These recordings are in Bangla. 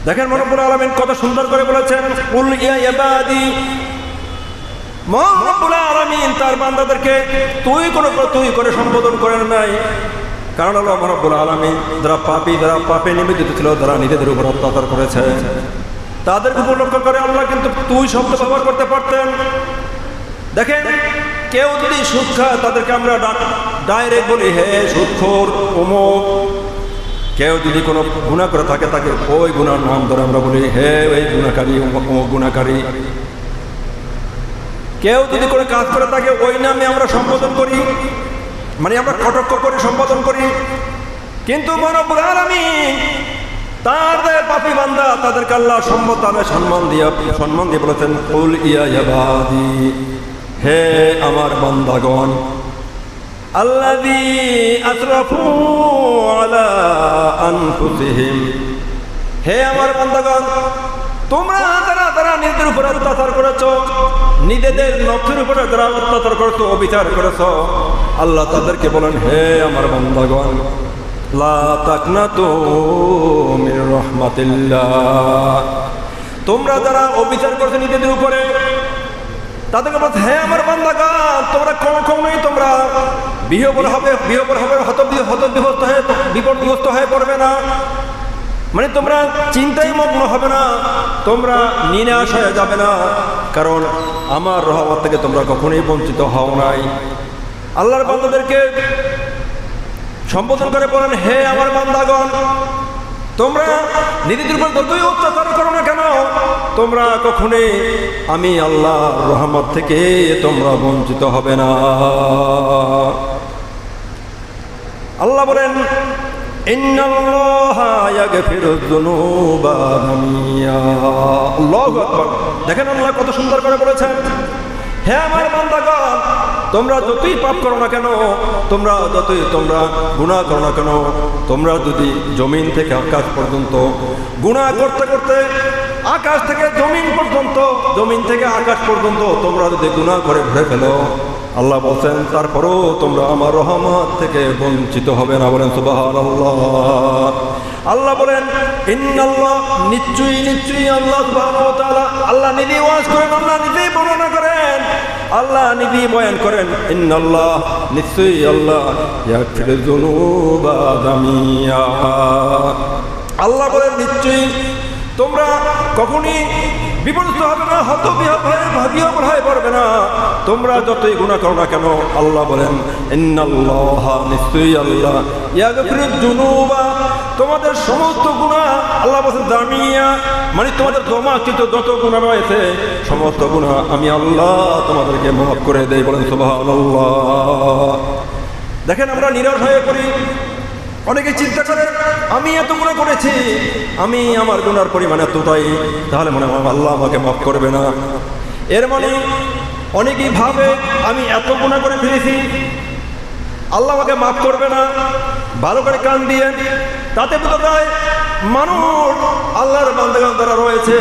দেখেন রব্বুল আলামিন কত সুন্দর করে বলেছেন, কুল ইয়া ইবাদি। রব্বুল আলামিন তার বান্দাদেরকে তুই করে সম্বোধন করেন নাই, কারণ আল্লাহ রব্বুল আলামিন যারা পাপে নিবেদিত ছিল, যারা নিজেদের উপর অত্যাচার করেছে, তাদেরকে উপলক্ষ করে আল্লাহ কিন্তু তুই শব্দ ব্যবহার করতে পারতেন। দেখেন কেউ যদি সুদ খায় তাদেরকে আমরা ডাইরেক্ট বলি হে সুদখোর অমুক। কেউ যদি কোনো গুনাহ করে থাকে তাকে ওই গুনার নাম ধরে আমরা বলি হে ওই গুনাহকারী, অমুক গুনাহকারী। কেউ যদি কোনো কাজ করে থাকে ওই নামে আমরা সম্বোধন করি, মানে আমরা কটাক্ষ করে সম্বোধন করি। কিন্তু রব্বুল আলামিন তাদের পাপী বান্দা তাদেরকে আল্লাহ সম্মান দিয়ে বলেছেন, কুল ইয়া ইবাদি, হে আমার বান্দাগণ, আল্লাযী আসরাফু আলা আনফুসিহিম, হে আমার বান্দাগণ, তোমরা যারা নিজেদের উপর অত্যাচার করেছো, নিজেদের নফসের উপরে যারা অত্যাচার করেছো, অবিচার করেছো, আল্লাহ তাদেরকে বলেন হে আমার বান্দাগণ, লা তাকনাতু মির রাহমাতিল্লাহ, তোমরা যারা অবিচার করেছো নিজেদের উপরে, তাদেরকে বলছে হে আমার বান্দাগণ, তোমরা কখনোই তোমরা বিহ্বল হবে হতবিহস্ত হয়ে বিপদগ্রস্ত হয়ে পড়বে না, মানে তোমরা চিন্তায় মগ্ন হবে না, তোমরা নিরাশ হয়ে যাবে না, কারণ আমার রহমত থেকে তোমরা কখনোই বঞ্চিত হও নাই। আল্লাহর বান্দাদেরকে সম্বোধন করে বলেন হে আমার বান্দাগণ, তোমরা নিজেদের উপর যতই অত্যাচার করো না কেন, তোমরা কখনোই আমি আল্লাহ রহমত থেকে তোমরা বঞ্চিত হবে না। আল্লাহ বলেন ইন্নাল্লাহা ইয়াগফিরুয যুনুবা জামিয়া। আল্লাহু আকবার। দেখেন আল্লাহ কত সুন্দর করে বলেছেন, হে আমার বান্দাগণ, তোমরা যতই পাপ করো না কেন, তোমরা গুনাহ করো না কেন, তোমরা যদি জমিন থেকে আকাশ পর্যন্ত গুনাহ করতে করতে আকাশ থেকে জমিন পর্যন্ত, জমিন থেকে আকাশ পর্যন্ত তোমরা যদি গুনাহ করে ভরে ফেলো, আল্লাহ বলছেন তারপরও তোমরা আমার রহমত থেকে বঞ্চিত হবে না। বলেন সুবহানাল্লাহ। আল্লাহ বলেন ইন্নাল্লাহ, নিশ্চয়ই আল্লাহ সুবহানাহু ওয়া তাআলা, আল্লাহ নিজেই ওয়াজ করেন, আল্লাহ নিজেই বর্ণনা করেন, আল্লাহ নিজেই বয়ান করেন, ইন্নাল্লাহ, নিশ্চয়ই আল্লাহ, ইয়াগফিরুয যুনুবা জামিয়া। আল্লাহ বলেন নিশ্চয়ই তোমরা কখনই বিপর্যস্ত হবে না, হতবিহ্বল হয়ে পড়বে না, তোমরা যতই গুনাহ করো না কেন। আল্লাহ বলেন ইন্নাল্লাহ, নিশ্চয়ই আল্লাহ, ইয়াগফিরুয যুনুবা, তোমাদের সমস্ত গুনাহ, আল্লাহ বলেন জামিয়া, মানে তোমাদের জমাকৃত যত গুনাহ রয়েছে সমস্ত গুনাহ আমি আল্লাহ তোমাদেরকে মাফ করে দেই। বলেন সুবহানাল্লাহ। দেখেন আমরা নিরাশ হয়ে পড়ি, অনেকে চিন্তা করে আমি এত গুনাহ করেছি, আমি আমার গুনার পরিমাণ এতটাই, তাহলে মনে হয় আল্লাহ আমাকে মাফ করবে না। এর মানে অনেকেই ভাবে আমি এত গুনাহ করে ফেলেছি, আল্লাহ আমাকে মাফ করবে না। ভালো করে কান দিয়ে তাতে বোঝা যায় মানুষ আল্লাহর বান্দাগণ যারা রয়েছে,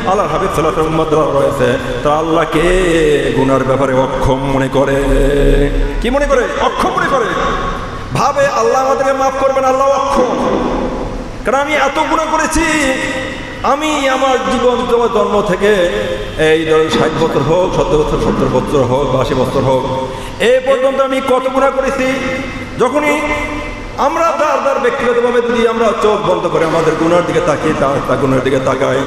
আল্লাহর হাবিব সাল্লাল্লাহু আলাইহি ওয়াসাল্লাম যারা রয়েছে, তারা আল্লাহকে গুনার ব্যাপারে অক্ষম মনে করে। কি মনে করে? অক্ষম মনে করে, ভাবে আল্লাহ আমাদেরকে মাফ করবেন, আল্লাহ অক্ষম। কারণ আমি এত গুনাহ করেছি, আমি আমার জীবন জন্ম থেকে এই ধরুন 60 বছর হোক, 70 বছর হোক, 80 বছর হোক, এই পর্যন্ত আমি কত গুনাহ করেছি। যখনই আমরা তার ব্যক্তিগতভাবে যদি আমরা চোখ বন্ধ করে আমাদের গুনার দিকে তাকিয়ে তার গুনার দিকে তাকাই,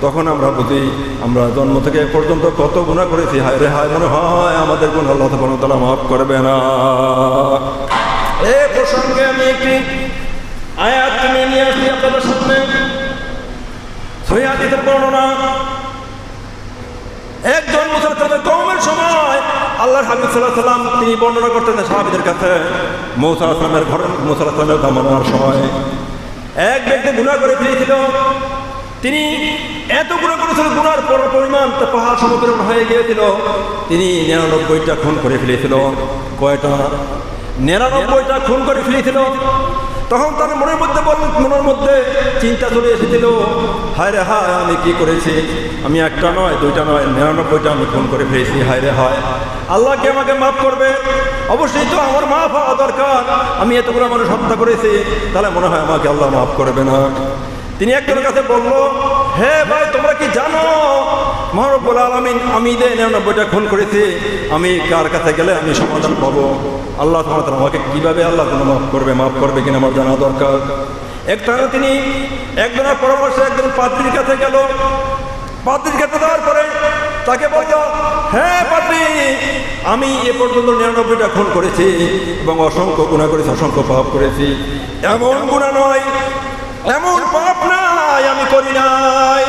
তখন আমরা বুঝি আমরা জন্ম থেকে এ পর্যন্ত কত গুনাহ করেছি। হায় রে হায়, মনে হয় আমাদের গুনাহ আল্লাহ সুবহানাহু ওয়া তাআলা মাফ করবে না। এই প্রসঙ্গে আমি একটি আয়াত নিয়ে আসি আপনাদের সামনে। সহিহ হাদিসের বর্ণনা, একজন মুসলমানের কওমের সময় আল্লাহর হাবিব সাল্লাল্লাহু আলাইহি ওয়াসাল্লাম তিনি বর্ণনা করতেন সাহাবীদের কাছে, মুসা আলাইহিস সালামের ঘরে, মুসা আলাইহিস সালামের জামানার সময় এক ব্যক্তি গুনাহ করে ফেলেছিল। তিনি এত গুনাহ করেছিল, গুনার পরিমাণ পাহাড় সমপরিমাণ হয়ে গিয়েছিল। তিনি 99টা খুন করে ফেলেছিল। কয়টা? 99টা খুন করে ফেলেছিল। তখন তার মনের মধ্যে চিন্তা চলে এসেছিল, হায় রে হায়, আমি কি করেছি? আমি একটা নয়, দুইটা নয়, 99টা আমি খুন করে ফেলেছি। হায় রে হায়, আল্লাহ কি আমাকে মাফ করবে? অবশ্যই তো আমার মাফ হওয়া দরকার। আমি এতগুলো মানুষ হত্যা করেছি, তাহলে মনে হয় আমাকে আল্লাহ মাফ করবে না। তিনি একজনের কাছে বলল, হে ভাই তোমরা কি জানো মহান রব্বুল আলামিন আমি 99টা খুন করেছি, আমি কার কাছে গেলে আমি সমাধান পাবো? আল্লাহ সুবহানাহু ওয়া তাআলা আমাকে কিভাবে আল্লাহ মাফ করবে কিনা আমার জানা দরকার। একটা তিনি একজনের পরামর্শে একজন পাদ্রীর কাছে গেল। পাদ্রীর কাছে যাওয়ার পরে তাকে বলল, হ্যাঁ পাদ্রী, আমি এ পর্যন্ত 99টা খুন করেছি এবং অসংখ্য গুনাহ করেছি, অসংখ্য পাপ করেছি। এমন গুনাহ নয়, এমন পাপ নাই আমি করি নাই।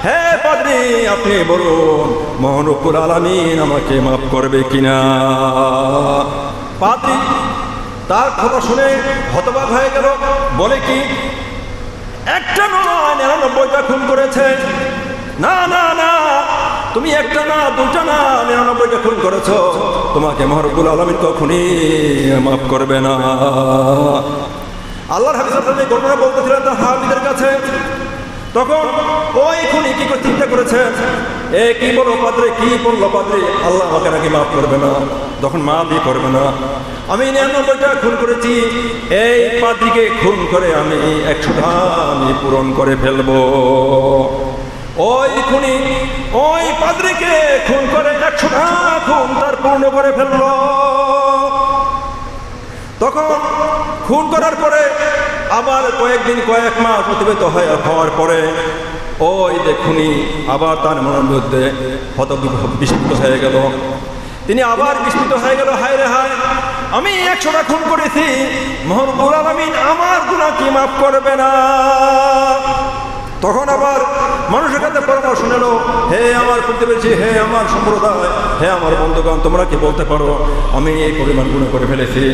হ্যাঁ পাদ্রী, আপনি বলুন মহান রব্বুল আলামিন আমাকে মাফ করবে কিনা। পাদ্রী তার কথা শুনে হতবাক হয়ে গেল। বলে কি, একটা নয় 99টা খুন করেছে? না না না, তুমি একটা না দুটা না 99টা খুন করেছো, তোমাকে মহান রব্বুল আলামিন কখনই মাফ করবে না। আল্লাহর হাবিব সাল্লাল্লাহু আলাইহি ওয়াসাল্লাম ঘটনা বলতেছিলেন তার সাহাবীদের কাছে। তখন ওই খুনি কি করে চিন্তা করেছে, এ কি বলো পাদ্রী, কি বললো পাদ্রী, আল্লাহ আমাকে নাকি মাফ করবে না, তখন মাফই করবে না। আমি 99টা খুন করেছি, এই পাদ্রীকে খুন করে আমি 100টা আমি পূরণ করে ফেলবো। ওই খুনি ওই পাদ্রীকে খুন করে 100টা খুন তার পূর্ণ করে ফেললো। তখন খুন করার পরে আবার কয়েকদিন কয়েক মাস অতিবাহিত হওয়ার পরে ওই যে খুনি আবার তার মনের মধ্যে বিস্মিত হয়ে গেল। তিনি আবার বিস্মিত হয়ে গেল, হায় রে হায়, আমি 100টা খুন করেছি, মহান রব্বুল আলামিন আমার গুনাহ কি মাফ করবে না? তখন আবার মানুষের কাছে পরামর্শ নিল, হে আমার প্রতিবেশী, হে আমার সম্প্রদায়, হে আমার বন্ধুগণ, তোমরা কি বলতে পারো আমি এই পরিমাণ গুনাহ করে ফেলেছি,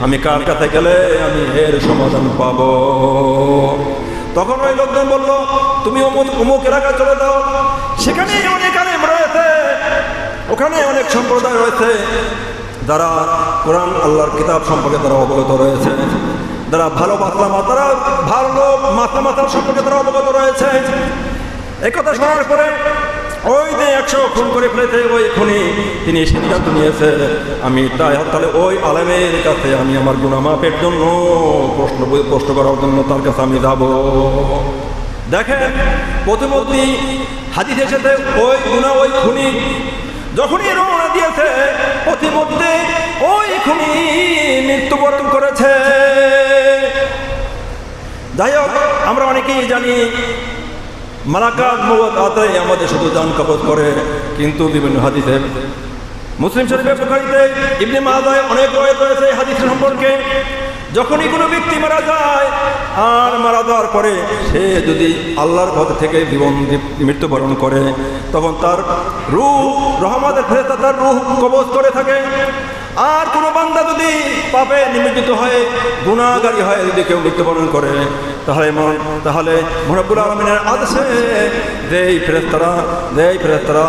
আমি কার কাছে গেলে আমি এর সমাধান পাবো? তখন ওই লোকজন বলল, তুমি অমুক এলাকায় চলে যাও, সেখানে অনেক আলেম রয়েছে, ওখানে অনেক সম্প্রদায় রয়েছে যারা কোরআন আল্লাহর কিতাব সম্পর্কে তারা অবগত রয়েছে, যারা ভালো মাথা সম্পর্কে তারা অবগত রয়েছে। এই কথা শোনার পরে ওই যে 100 খুন করে ফেলেছে ওই খুনি, তিনি সিদ্ধান্ত নিয়েছে আমি তাহলে ওই আলেমের কাছে আমি আমার গুনাহ মাফের জন্য প্রশ্ন করার জন্য তার কাছে আমি যাব। দেখেন প্রতিমধ্যে হাদিস এসেছে ওই গুনাহ ওই খুনি যখনই রওনা দিয়েছে প্রতিমধ্যে ওই খুনি মৃত্যুবরণ করেছে। যাই হোক, আমরা অনেকেই জানি মালাকাত মওত আতাই আমাদের শুধু জান কবজ করে, কিন্তু বিভিন্ন হাদিসে মুসলিম শরীফে বুখারীতে ইবনে মাজায় অনেক রওয়ায়াত রয়েছে হাদিসের সম্পর্কে। যখনই কোনো ব্যক্তি মারা যায় আর মারা যাওয়ার পরে সে যদি আল্লাহর পথ থেকে মৃত্যুবরণ করে, তখন তার রূহ রহমতের ফেরেশতা তার রূহ কবজ করে থাকে। আর কোনো বান্দা যদি পাপে নিমজ্জিত হয়ে গুনাহগারী হয়, যদি কেউ মৃত্যুবরণ করে, তাহলে মহান রব্বুল আলামিনের আদেশে যেই ফেরেশতারা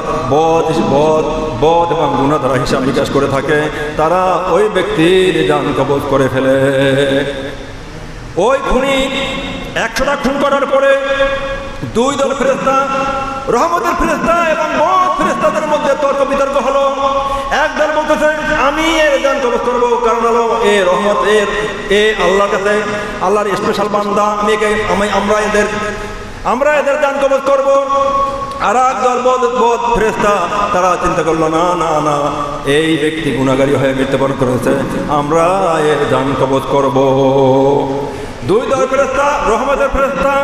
বদ এবং গুনাহ দ্বারা হিসাব নিকাশ করে থাকে, তারা ওই ব্যক্তির জান কবজ করে ফেলে। ওই খুনি 100টা খুন করার পরে 2 দল ফেরেশতা, রহমতের ফেরেশতা এবং বদ ফেরেশতাদের মধ্যে তর্ক বিতর্ক হলো। এক দল বলতেছে আমি এর জান কবজ করবো, কারণ হলো এ রহমত এ আল্লাহর কাছে আল্লাহর স্পেশাল বান্দা, আমরা এদের জান কবজ করবো। আর এক দল বদ ফেরেশতা তারা চিন্তা করলো, না না না, এই ব্যক্তি গুনাহগারী হয়ে মৃত্যুবরণ করেছে, আমরা এর জান কবজ করবো। 2 দল ফেরেশতা, রহমতের ফেরেশতা,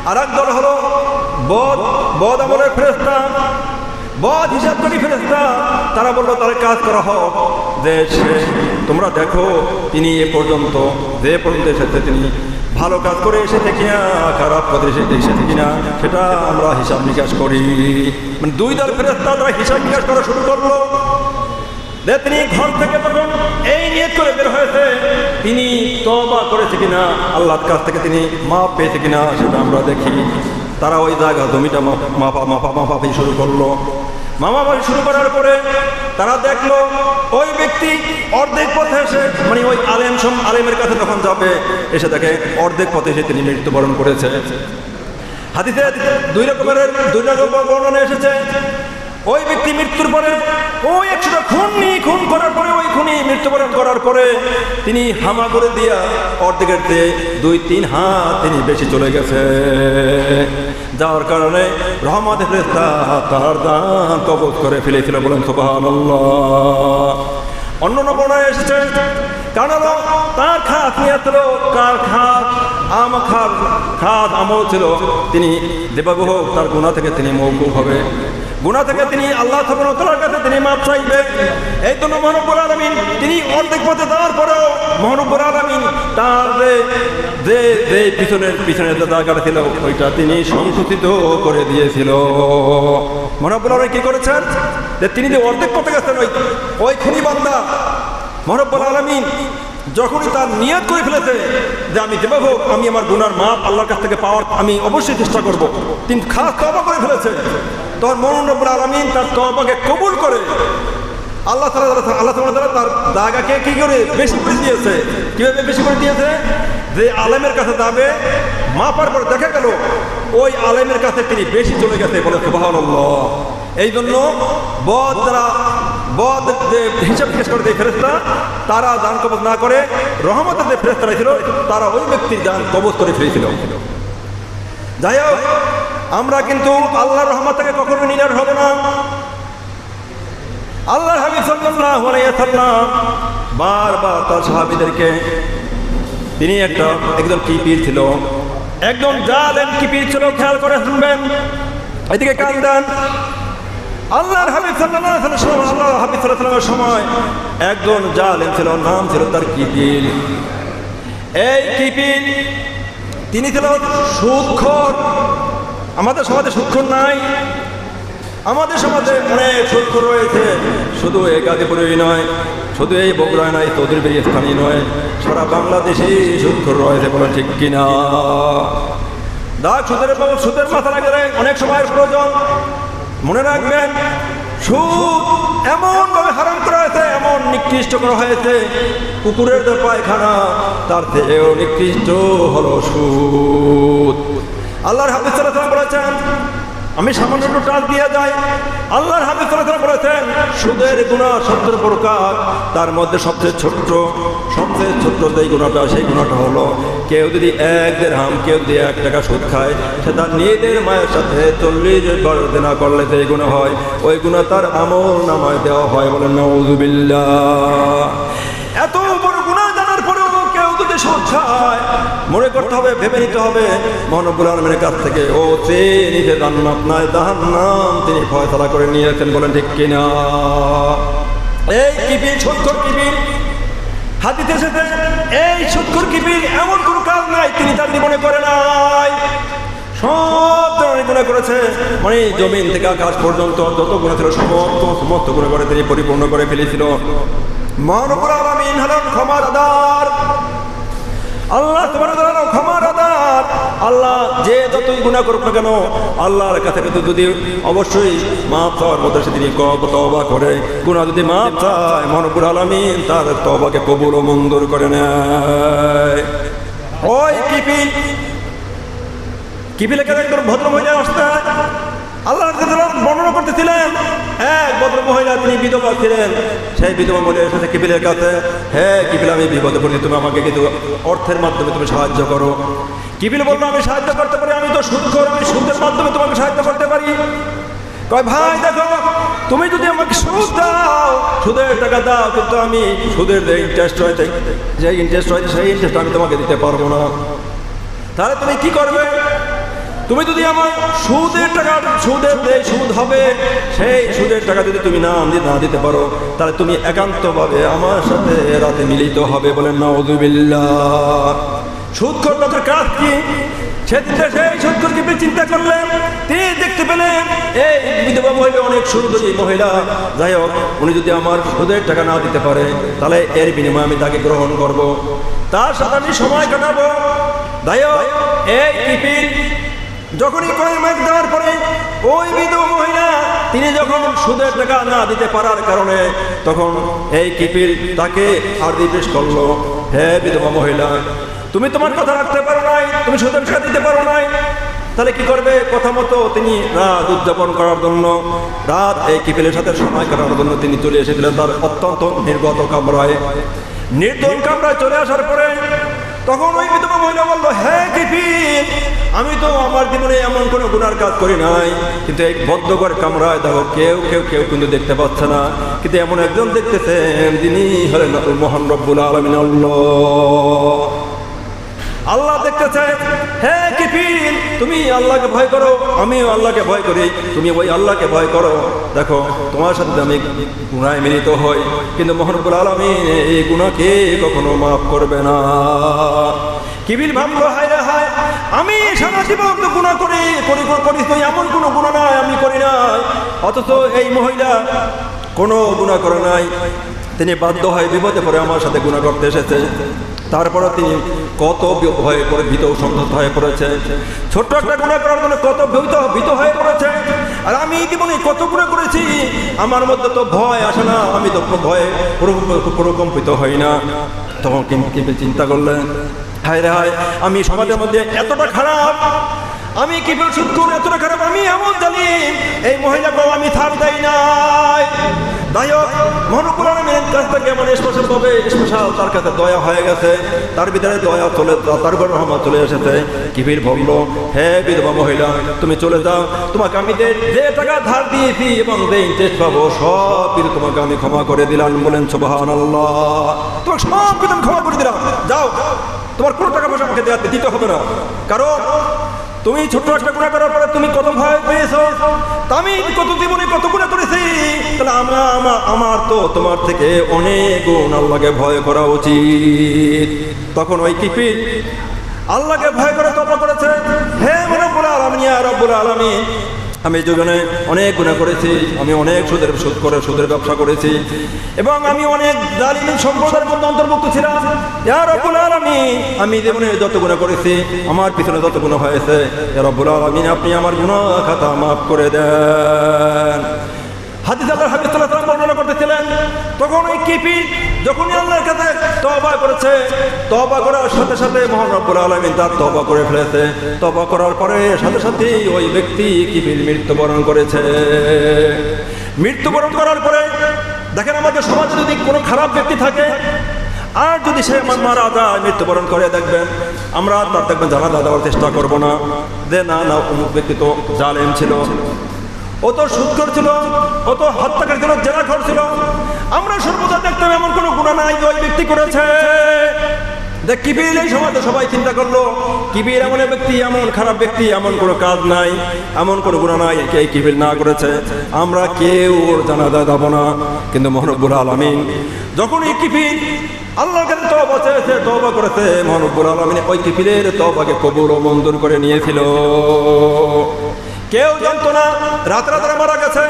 আর এক দল হলো বদ আমলের ফেরেশতা, বদ হিসাবকারী ফেরেশতা। তারা বললো তার কাজ করা হোক, যে তোমরা দেখো তিনি যে পর্যন্ত এসেছে তিনি ভালো কাজ করে এসেছে কিনা, খারাপ কাজ এসেছে কিনা, সেটা আমরা হিসাব নিকাশ করি। মানে 2 দল ফেরেশতা তারা হিসাব নিকাশ করা শুরু করলো। তিনি ঘর থেকে তখন এই নিয়ত করে বের হয়েছে, তিনি তওবা করেছে কিনা, আল্লাহর কাছ থেকে তিনি মাপ পেয়েছে কিনা, সেটা আমরা দেখি। তারা ওই জায়গা জমিটা মাপামাপি শুরু করলো। মাপামাপি শুরু করার পরে তারা দেখলো ওই ব্যক্তি অর্ধেক পথে এসে, মানে ওই আলেমের কাছে যখন যাবে, এসে দেখে অর্ধেক পথে এসে তিনি মৃত্যুবরণ করেছে। হাদিসে 2 রকমের বর্ণনা এসেছে। ওই ব্যক্তি মৃত্যুর পরে ওই 100টা খুন করার পরে ওই খুনি মৃত্যুবরণ করার পরে তিনি হামা করে দিয়া অর্ধেকের চেয়ে 2-3 হাত তিনি বেশি চলে গেছে, যাওয়ার কারণে রহমতের ফেরেশতা তার দান কবজ করে ফেলেছিল। বলেন সুবহানাল্লাহ। অন্য বর্ণনায় এসেছে কারণ তার খাত নিয়ত ছিল, কার খাত আমল ছিল তিনি দেবাবহ, তার গুনাহ থেকে তিনি মওকুফ হবে, গুনাহ থেকে তিনি আল্লাহ সুবহানাহু ওয়া তাআলার কাছে তিনি মাফ চাইবে। এই জন্য মহান রব্বুল আলামিন তিনি অর্ধেক পথে যাওয়ার পরেও মহান রব্বুল আলামিন তার যে পিছনের যে জায়গাটা ছিল ওইটা তিনি সংকুচিত করে দিয়েছিল। মহান রব্বুল আলামিন কি করেছেন যে তিনি যে অর্ধেক পথে গেছেন ওই খুনি বান্দা মহান রব্বুল আলামিন যখনই তার নিয়ত করে ফেলেছে যে আমি দেব, আমি আমার গুনার মাপ আল্লাহর কাছ থেকে পাওয়ার আমি অবশ্যই চেষ্টা করব, তিনি খাস তওবা করে ফেলেছে, তখন মহান রব্বুল আলামিন তার তওবাকে কবুল করে আল্লাহ তাআলা তার জায়গাকে কি করে বেশি করে দিয়েছে। কিভাবে বেশি করে দিয়েছে? যে আলেমের কাছে যাবে মাপার পর দেখা গেল ওই আলেমের কাছে তিনি বেশি চলে গেছে। বলে সুবহানাল্লাহ। এই জন্য বদ যে হিসাব শেষ করে দেয় ফেরেশতা, তারা দান কবজ না করে রহমতের যে ফেরেশতারা ছিল তারা ওই ব্যক্তির দান কবজ করে ফেলেছিল। যাই হোক, আমরা কিন্তু আল্লাহর রহমত থেকে কখনো নিরাশ হব না। আল্লাহর হাবিব সাল্লাল্লাহু আলাইহি ওয়াসাল্লাম বারবার তার সাহাবীদেরকে, তিনি একজন কিপির ছিল, একজন জালেম কিপির ছিল, খেয়াল করে শুনবেন, এদিকে কান দেন। আল্লাহর হাবিব সাল্লাল্লাহু আলাইহি ওয়াসাল্লামের সময় একজন জালেম ছিল, নাম ছিল তার কিপির। এই কিপির তিনি ছিল সুদখোর। আমাদের সমাজে সুদখোর নাই, আমাদের সমাজে অনেক সুদখোর রয়েছে, শুধু এই গাজীপুরেই নয়, শুধু এই বগুড়ায় নয়, চৌধুরীবাড়ি স্থানীয় নয়, সারা বাংলাদেশেই সুদখোর রয়েছে। বলে ঠিক কিনা? সুদের মাথা রাখলে অনেক সময় প্রয়োজন। মনে রাখবেন, সুদ এমনভাবে হারাম করা হয়েছে, এমন নিকৃষ্ট করা হয়েছে, কুকুরের যে পায়খানা তার থেকেও নিকৃষ্ট হলো সুদ। আল্লাহর হাবিব সাল্লাল্লাহু আলাইহি ওয়াসাল্লাম বলেছেন, আমি সামান্য একটু টাচ দিয়ে যাই, আল্লাহর হাবিব সাল্লাল্লাহু আলাইহি ওয়াসাল্লাম বলেছেন সুদের গুনাহ 70 প্রকার, তার মধ্যে সবচেয়ে ছোট্ট যে গুনাহটা, সেই গুনাহটা হলো কেউ যদি 1 দিরহাম, কেউ যদি 1 টাকা সুদ খায়, সে তার নিজের মায়ের সাথে 40 বার জিনা করলে যে গুনাহ হয়, ওই গুনাহ তার আমল নামায় দেওয়া হয়। বলেন নাউযুবিল্লাহ। এত বড় গুনাহ জানার পরেও কেউ যদি সুদ খায়, মনে করতে হবে, ভেবে নিতে হবে মহান রব্বুল আলামিনের কাছ থেকে ও নিজে জান্নাত নয় জাহান্নাম তিনি ফয়সালা করে নিয়েছেন। বলেন ঠিক কিনা? এই কিবির, সুদখোর কিবির, হাদিসে এসেছে এই সুদখোর কিবির এমন কোনো কাজ নাই তিনি তার জীবনে করে নাই। সব ধরনের গুনাহ করেছে, মানে জমিন থেকে আকাশ পর্যন্ত যত গুনাহ ছিল সমস্ত গুনাহ করে তিনি পরিপূর্ণ করে ফেলেছিল। মহান রব্বুল আলামিন হলেন ক্ষমার আদার, আল্লাহ সুবহানাহু ওয়া তাআলা ক্ষমার আদার। আল্লাহ যে যতই গুনাহ করুক না কেন, আল্লাহর কাছে যদি অবশ্যই মাফ চাওয়ার মতো সে তিনি তওবা করে, গুনাহ যদি মাফ চায় মহান রব্বুল আলামিন তার তওবাকে কবুল ও মঞ্জুর করে নেয়। ওই কিপিলের একজন ভদ্র মহিলা আসতে আল্লাহ বর্ণনা করতেছিলেন, এক ভদ্র মহিলা তিনি বিধবা ছিলেন, সেই বিধবা মহিলা এসেছে কিপিলের কাছে, হ্যাঁ কিপিল আমি বিপদে পড়েছি, তুমি আমাকে কিন্তু অর্থের মাধ্যমে তুমি সাহায্য করো। কিপিল বললো আমি সাহায্য করতে পারি, আমি তো সুদখোর, আমি সুদের মাধ্যমে তোমাকে সাহায্য করতে পারি। কয় ভাই দেখো, তুমি যদি আমাকে সুদ দাও, সুদের টাকা দাও, কিন্তু আমি সুদের যে ইন্টারেস্ট রয়েছে সেই ইন্টারেস্ট আমি তোমাকে দিতে পারবো না। তাহলে তুমি কি করবে? তুমি যদি আমার সুদের টাকা, সুদ হবে সেই সুদের টাকা যদি তুমি না দিতে পারো, তাহলে তুমি একান্তভাবে আমার সাথে রাতে মিলিত হবে। বলেন নাউযুবিল্লাহ। সুদখোর লোকের কাজ কি? সেদিন সেই সুদখোর কিপিল চিন্তা করলেন, তিনি দেখতে পেলেন এই বিধবা মহিলা অনেক সুন্দরী মহিলা, যাই হোক উনি যদি আমার সুদের টাকা না দিতে পারে তাহলে এর বিনিময়ে আমি তাকে গ্রহণ করব, তার সাথে আমি সময় কাটাবো। যাই হোক এই কিপিল যখনই কয়েক দেওয়ার পরে ওই বিধবা মহিলা তিনি যখন সুদের টাকা না দিতে পারার কারণে তখন এই কিপিল তাকে আর জিজ্ঞেস করলো, হে বিধবা মহিলা, তুমি তোমার কথা রাখতে পারো নাই, তুমি সুদের টাকা দিতে পারো নাই, তাহলে কি করবে? কথা মতো তিনি রাত উদযাপন করার জন্য, রাত এই কিফিলের সাথে সময় কাটানোর জন্য তিনি চলে এসেছিলেন তার অত্যন্ত নির্গত কামরায়। নির্জন কামরায় চলে আসার পরে তখন ওই বিধবা মহিলা বলল, হ্যাঁ কিফিল, আমি তো আমার জীবনে এমন কোনো গুনার কাজ করি নাই, কিন্তু এই বদ্ধ করে কামরায় দেখো কেউ কিন্তু দেখতে পাচ্ছে না, কিন্তু এমন একজন দেখতেছেন যিনি হলেন মহান রব্বুল আলামিন আল্লাহ দেখতেছে। হ্যাঁ কিফিল, তুমি আল্লাহকে ভয় করো, আমিও আল্লাহকে ভয় করি, তুমি ওই আল্লাহকে ভয় করো। দেখো তোমার সাথে আমি গুনায় মিলিত হই, কিন্তু মহান রব্বুল আলামিন এই গুনাহকে কখনো মাফ করবে না। কিফিল ভাবলো, হায় রে হায়, আমি সারা জীবন তো গুনাহ করি তো এমন কোনো গুনাহ নাই আমি করি নাই, অথচ এই মহিলা কোনো গুনাহ করে নাই, তিনি বাধ্য হয়ে বিপদে পড়ে আমার সাথে গুনাহ করতে এসেছে। তারপরে তিনি কত ভয়ে করে ভীত সন্ত্রস্ত হয়ে পড়েছে, ছোট্ট একটা গুনাহ করার জন্য কত ভীত হয়ে পড়েছে। আর আমি জীবনে কত গুনাহ করেছি, আমার মধ্যে তো ভয় আসে না, আমি তো ভয়ে প্রকম্পিত হই না। তখন কিন্তু চিন্তা করলেন, হায় রে হায়, আমি সমাজের মধ্যে এতটা খারাপ, আমি কি সুৎখোর এতটা খারাপ, আমি এমন জানি এই মহিলাকেও আমি ছাড় দেই নাই। মহানবুল আলামিনের কাছ থেকে এমন স্পেশাল তার কাছে দয়া হয়ে গেছে, তার ভিতরে দয়া চলে, তার উপর রহমত চলে এসেছে। কিফিল বলল, হে বিধবা মহিলা, তুমি চলে যাও, তোমাকে আমি যে টাকা ধার দিয়েছি এবং যে ইন্টারেস্ট পাবো সব কিছু তোমাকে আমি ক্ষমা করে দিলাম। বলেন সুবহানাল্লাহ, তোমাকে সব কিছু ক্ষমা করে দিলাম, যাও, তোমার কোনো টাকা পয়সা আমাকে দিতে হবে না, কারণ তুমি ছোট্ট একটা গুনাহ করার পরে তুমি কত ভয় পেয়েছো, আমি কত জীবনে কত গুনাহ করেছি, তাহলে আমার তো তোমার থেকে অনেক গুণ আল্লাহকে ভয় করা উচিত। তখন ওই কিফিল আল্লাহকে ভয় করে তওবা করেছে, হে রব্বুল আলামিন, ইয়া রব্বুল আলামিন, আমি জীবনে অনেক গুনাহ করেছি, আমি অনেক সুদের ব্যবসা করেছি এবং আমি অনেক জালিম সম্প্রদায়ের মধ্যে অন্তর্ভুক্ত ছিলাম। ইয়া রব্বুল আলামিন, আমি জীবনে যত গুনাহ করেছি, আমার পিছনে যত গুনাহ হয়েছে, ইয়া রব্বুল আলামিন, আপনি আমার গুনাহ খাতা মাফ করে দেন। হাদিস আল্লাহর হাবিব সাল্লাল্লাহু আলাইহি ওয়াসাল্লাম বর্ণনা করতেছিলেন, তখন ওই কিফিল যখনই আল্লাহর কাছে তওবা করেছে, তওবা করার সাথে সাথে মহান রব্বুল আলামিন তার তওবা করে ফেলেছে। তওবা করার পরে সাথে সাথে ওই ব্যক্তি কিফিল মৃত্যুবরণ করেছে। মৃত্যুবরণ করার পরে দেখেন, আমাদের সমাজে যদি কোনো খারাপ ব্যক্তি থাকে আর যদি সে মারা যায়, মৃত্যুবরণ করে, দেখবেন আমরা তার জানাজা দেওয়ার চেষ্টা করবো না, যে না অমুক ব্যক্তি তো জালেম ছিল, ও তো সুদখোর ছিল, ও তো হত্যাকারী ছিল, জেনাখোর ছিল, আমরা সর্বদা দেখতাম এমন কোনো গুনাহ নাই ওই ব্যক্তি করেছে। কিফিল এই সমাজে সবাই চিন্তা করলো, কিফিল এমন ব্যক্তি, এমন খারাপ ব্যক্তি, এমন কোনো কাজ নাই, এমন কোনো গুনাহ নাই এই কিফিল না করেছে, আমরা কেউ ওর জানাজা দেব না। কিন্তু মহান রব্বুল আলামিন যখন এই কিফিল আল্লাহর কাছে তওবা চেয়েছে, তওবা করেছে, মহান রব্বুল আলামিন ওই কিফিলের তওবাকে কবুল ও মঞ্জুর করে নিয়েছিল। কেউ জানতো না রাতে মারা গেছে,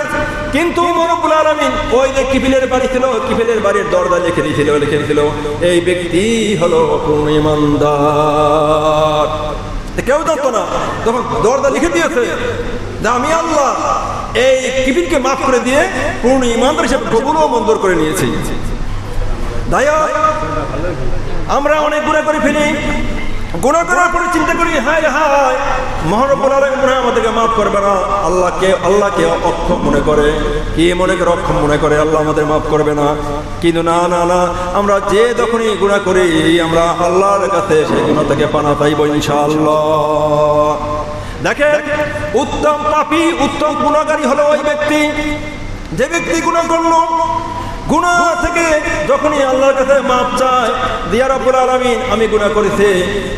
কিন্তু মহান রব্বুল আলামিন ওই যে কিফিলের বাড়ি ছিল, কিফিলের বাড়ির দরজা লিখে দিয়েছিল এই ব্যক্তি হলো পূর্ণ ঈমানদার। কেউ জানতো না, তখন দরজা লিখে দিয়েছে যে আমি আল্লাহ এই কিফিলকে মাফ করে দিয়ে পূর্ণ ঈমানদার হিসেবে কবুল ও মঞ্জুর করে নিয়েছি। আমরা অনেক গুনাহ করে ফেলি, গুনাহ করার পরে চিন্তা করি, হায় হায়, মহান রব্বুল আলামিন আমাদেরকে মাফ করবে না। আল্লাহকে অক্ষম মনে করে, কি মনে করে? অক্ষম মনে করে আল্লাহ আমাদের মাফ করবে না। কিন্তু না, আমরা যে যখনই গুনাহ করি, আমরা আল্লাহর কাছে সেই গুনাহ থেকে পানা পাইব ইনশাআল্লাহ। দেখেন, উত্তম পাপী, উত্তম গুনাহগারী হলো ওই ব্যক্তি যে ব্যক্তি গুনাহ করলো, গুনাহ থেকে যখনই আল্লাহর কাছে মাপ চায়, ইয়া রব্বুল আলামিন, আমি গুনাহ করেছি,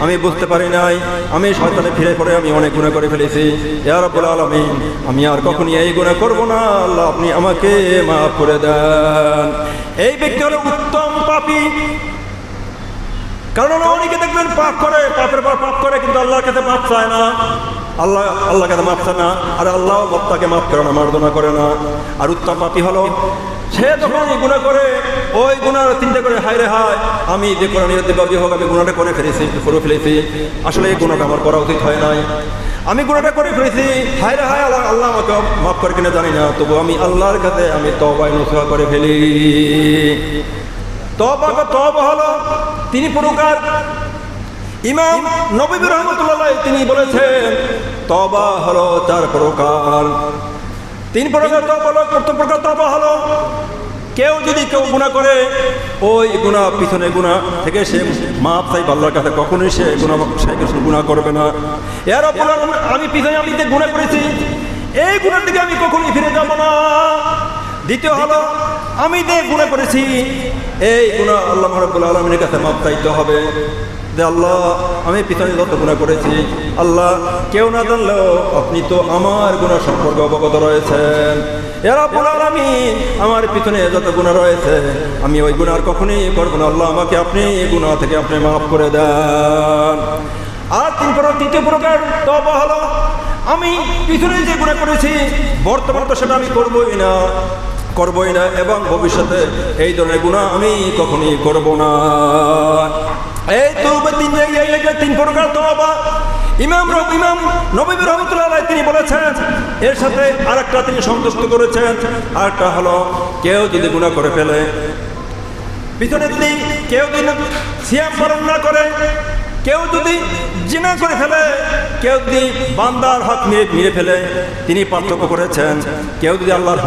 আমি বুঝতে পারি নাই, আমি শয়তানে ফিরে পড়ে আমি অনেক গুনাহ করে ফেলেছি, ইয়া রব্বুল আলামিন, আমি আর কখনই এই গুনাহ করব না, আল্লাহ আপনি আমাকে মাফ করে দেন। এই ব্যক্তি হলো উত্তম পাপী। কারণ অনেকে দেখবেন পাপ করে, পাপের পর পাপ করে, কিন্তু আল্লাহর কাছে মাপ চায় না, আল্লাহর কাছে মাপ চায় না, আর আল্লাহ তাকে মাফ করে না, মার্জনা করে না। আর উত্তম পাপী হলো সে যখন গুনাহ করে, ওই গুনাহ চিন্তা করে, হায় রে হায়, আমি যে কোনো নিরতিবাদী হোক, আমি গুনাহটা করে ফেলেছি, আসলে এই গুনাহটা আমার করা উচিত হয় নাই, আমি গুনাহটা করে ফেলেছি, হায় রে হায়, আল্লাহ আমাকে মাফ করে কিনা জানি না, তবু আমি আল্লাহর কাছে আমি তওবা নসিহত করে ফেলি। তওবা হলো তিনি প্রকার। ইমাম নববী রাহমাতুল্লাহ তিনি বলেছেন, তওবা হলো 4 প্রকার। 3 প্রকার তওবা হলো, প্রথম প্রকার তওবা হলো কেউ গুনাহ করে ওই গুনাহ পিছনে গুনাহ থেকে সে মাপ চাইবে আল্লাহর কাছে, কখনোই সে গুনাহ করবে না। এর উপর আমি পিছনে যে গুনাহ করেছি এই গুনার দিকে আমি কখনোই ফিরে যাব না। দ্বিতীয় হলো আমি যে গুনাহ করেছি এই গুনাহ আল্লাহ রাব্বুল আলামিনের কাছে মাপ চাইতে হবে যে আল্লাহ আমি পিছনে যত গুনাহ করেছি আল্লাহ কেউ না জানলেও আপনি তো আমার গুনাহ সম্পর্কে অবগত রয়েছেন। ইয়া রাব্বুল আলামিন আমার পিছনে যত গুনাহ রয়েছে আমি ওই গুনাহ আর কখনোই করব না, আল্লাহ আমাকে আপনি এই গুনাহ থেকে আপনি মাফ করে দেন। আর তৃতীয় প্রকার তওবা হলো আমি পিছনে যে গুনাহ করেছি বর্তমানে তো সেটা আমি করবই না এবং ভবিষ্যতে এই ধরনের গুনাহ আমি কখনোই করব না। এই তওবা 3 প্রকার তওবা। ইমাম নবী রাহমাতুল্লাহ আলাইহি তিনি বলেছেন, এর সাথে আরেকটা তিনি সংযুক্ত করেছেন, আরেকটা হলো কেউ যদি গুনাহ করে ফেলে পিছনের দিক, কেউ যদি সিয়াম পালন না করে, কেউ যদি জিনা করে ফেলে, কেউ যদি বান্দার হক মেরে ফেলে, তিনি পার্থক্য করেছেন কেউ যদি আল্লাহর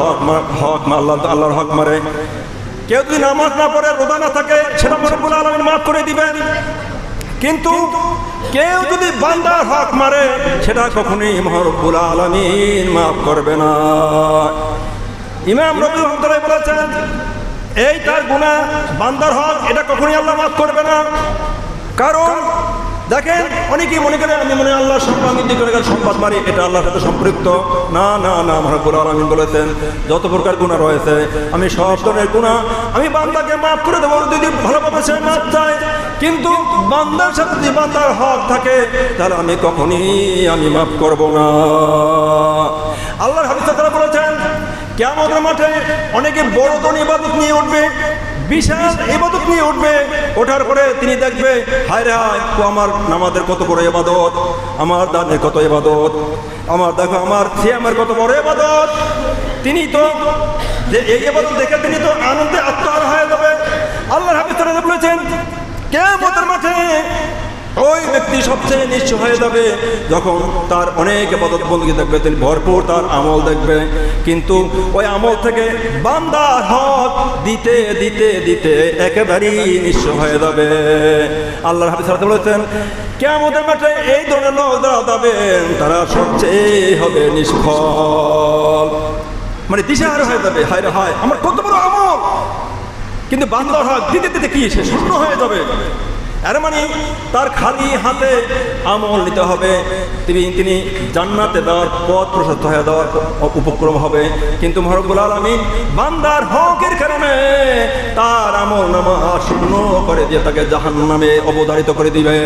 হক মারে, কেউ যদি নামাজ না পড়ে রোজা না থাকে সেটা রব্বুল আলামিন মাফ করে দিবেন, কিন্তু কেউ যদি বান্দার হক মারে সেটা কখনোই রব্বুল আলামিন মাফ করবে না। ইমাম নবী রাহমাতুল্লাহ বলেছেন এই তার গুনাহ বান্দার হক এটা কখনোই আল্লাহ মাফ করবে না। কারণ দেখেন অনেকেই মনে করে আমি মনে আল্লাহর সংবাদ মারি এটা আল্লাহর সাথে সম্পৃক্ত। না রব্বুল আলামিন বলেছেন যত প্রকার গুনাহ রয়েছে আমি সব ধরনের গুনাহ আমি বান্দাকে মাফ করে দেবো যদি ভালোভাবে সে মাফ চায়, কিন্তু বান্দার সাথে যদি বান্দার হক থাকে তাহলে আমি কখনই মাফ করব না। আল্লাহর হাবিব সাল্লাল্লাহু আলাইহি ওয়াসাল্লাম বলেছেন কিয়ামতের মাঠে অনেকে বড় ধরনের ইবাদত নিয়ে উঠবে, বিশাল ইবাদত নিয়ে উঠবে, ওঠার পরে তিনি দেখবে হায় রে হায় আমার নামাজের কত বড় ইবাদত, আমার দানের কত ইবাদত, আমার সিয়ামের কত বড় ইবাদত। তিনি তো যে এই ইবাদত দেখে তিনি তো আনন্দে আত্মহারা হয়ে যাবে। আল্লাহর হাবিব সাল্লাল্লাহু আলাইহি ওয়াসাল্লাম বলেছেন কিয়ামতের মাঠে ওই ব্যক্তি সবচেয়ে নিঃস্ব হয়ে যাবে যখন তার অনেক ইবাদত বন্দী দেখবে, তিনি ভরপুর তার আমল দেখবে, কিন্তু ওই আমল থেকে বান্দার হক দিতে দিতে দিতে একেবারেই নিঃস্ব হয়ে যাবে। আল্লাহর হাবিব সাল্লাল্লাহু আলাইহি ওয়াসাল্লাম বলেছেন কিয়ামতের মাঠে এই ধরনের লোক যারা যাবেন তারা সবচেয়ে হবে নিষ্ফল, মানে দিশাহারা হয়ে যাবে, হায় রে হায় আমার কত বড় আমল, কিন্তু বান্দার হক দিতে দিতে কি সে শূন্য হয়ে যাবে। এর মানে তার খালি হাতে আমল নিতে হবে, তিনি জান্নাতে দেওয়ার পথ প্রশস্ত হয়ে দেওয়ার উপক্রম হবে, কিন্তু রব্বুল আলামিন বান্দার হকের কারণে তার আমল নামা শূন্য করে দিয়ে তাকে জাহান্নামে অবধারিত করে দিবে।